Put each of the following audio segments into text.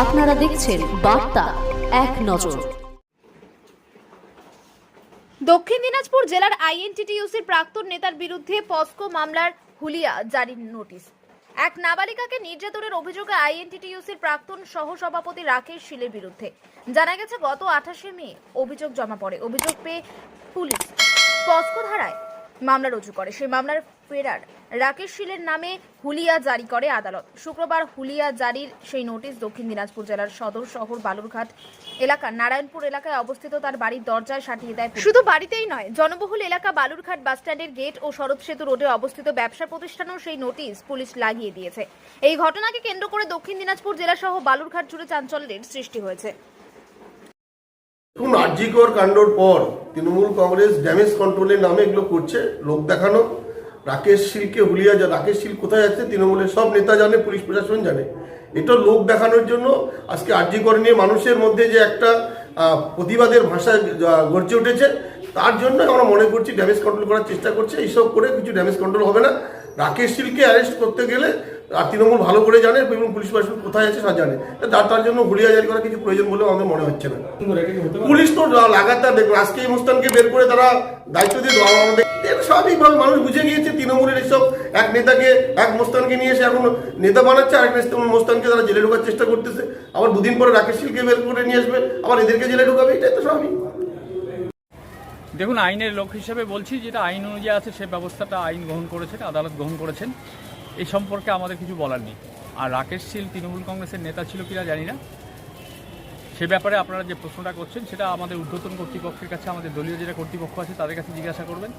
আপনারা দেখছেন বার্তা এক নজর। দক্ষিণ দিনাজপুর জেলার আইএনটিটিইউসির প্রাক্তন নেতার বিরুদ্ধে পস্কো মামলার হুলিয়া জারির নোটিশ। এক নাবালিকাকে নির্যাতনের অভিযোগে আইএনটিটিইউসির প্রাক্তন সহসভাপতি রাকেশ শীলের বিরুদ্ধে জানা গেছে গত 28শে মে অভিযোগ জমা পড়ে। অভিযোগ পেয়ে পুলিশ পস্কো ধারায় মামলা রুজু করে। সেই মামলার ফেরার রাকেশ শীলের নামে হুলিয়া জারি করে আদালত। শুক্রবার হুলিয়া জারির সেই নোটিশ দক্ষিণ দিনাজপুর জেলার সদর শহর বালুরঘাট এলাকার নারায়ণপুর এলাকায় অবস্থিত তার বাড়ির দরজায় সাটিয়ে দেয়। শুধু বাড়িতেই নয়, জনবহুল এলাকা বালুরঘাট বাসস্ট্যান্ডের গেট ও শরৎ সেতু রোডে অবস্থিত ব্যবসা প্রতিষ্ঠানেও সেই নোটিশ পুলিশ লাগিয়ে দিয়েছে। এই ঘটনাকে কেন্দ্র করে দক্ষিণ দিনাজপুর জেলা সহ বালুরঘাট জুড়ে চাঞ্চল্যের সৃষ্টি হয়েছে। আরজিকর কাণ্ডর পর তৃণমূল কংগ্রেস ড্যামেজ কন্ট্রোলের নামে এগুলো করছে, লোক দেখানো। রাকেশ শীলকে হুলিয়া, রাকেশ শীল কোথায় আছে তৃণমূলের সব নেতা জানে, পুলিশ প্রশাসন জানে। এটা লোক দেখানোর জন্য আজকে আরজিকর নিয়ে মানুষের মধ্যে যে একটা প্রতিবাদের ভাষা গর্জে উঠেছে, তার জন্য আমরা মনে করছি ড্যামেজ কন্ট্রোল করার চেষ্টা করছে। এইসব করে কিছু ড্যামেজ কন্ট্রোল হবে না। রাকেশ শীলকে অ্যারেস্ট করতে গেলে আর তৃণমূল ভালো করে জানে এবং পুলিশ প্রশাসন কোথায় আছে তা জানে, তার জন্য হুলিয়া জারি করা কিছু প্রয়োজন বলে আমাদের মনে হচ্ছে না। পুলিশ তো লাগাতার দেখুন, আজকে এই মোস্তানকে বের করে তারা দায়িত্ব দিয়ে স্বাভাবিকভাবে মানুষ বুঝে গিয়েছে তৃণমূলের এইসব এক নেতাকে, এক মোস্তানকে নিয়ে এসে এখন নেতা বানাচ্ছে, আর এক মোস্তানকে তারা জেলে ঢোকার চেষ্টা করতেছে। আবার দুদিন পরে রাকেশ শীলকে বের করে নিয়ে আসবে, আবার এদেরকে জেলে ঢোকাবে, এটাই তো স্বাভাবিক। দেখুন, আইনের লোক হিসেবে বলছি, যেটা আইন অনুযায়ী আছে সে ব্যবস্থাটা আইন গ্রহণ করেছেন, আদালত গ্রহণ করেছেন। এই সম্পর্কে আমাদের কিছু বলার নেই। আর রাকেশ শীল তৃণমূল কংগ্রেসের নেতা ছিল কিনা জানি না, সে ব্যাপারে আপনারা যে প্রশ্নটা করছেন সেটা আমাদের ঊর্ধ্বতন কর্তৃপক্ষের কাছে, আমাদের দলীয় যেটা কর্তৃপক্ষ আছে তাদের কাছে জিজ্ঞাসা করবেন।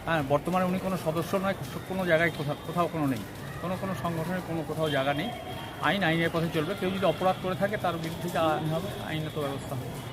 হ্যাঁ, বর্তমানে উনি কোনো সদস্য নয়, কোনো জায়গায় কোথাও কোনো নেই, কোনো সংগঠনের কোথাও জায়গা নেই। আইনের পথে চলবে। কেউ যদি অপরাধ করে থাকে তার বিরুদ্ধে আইন হবে, আইনত ব্যবস্থা হবে।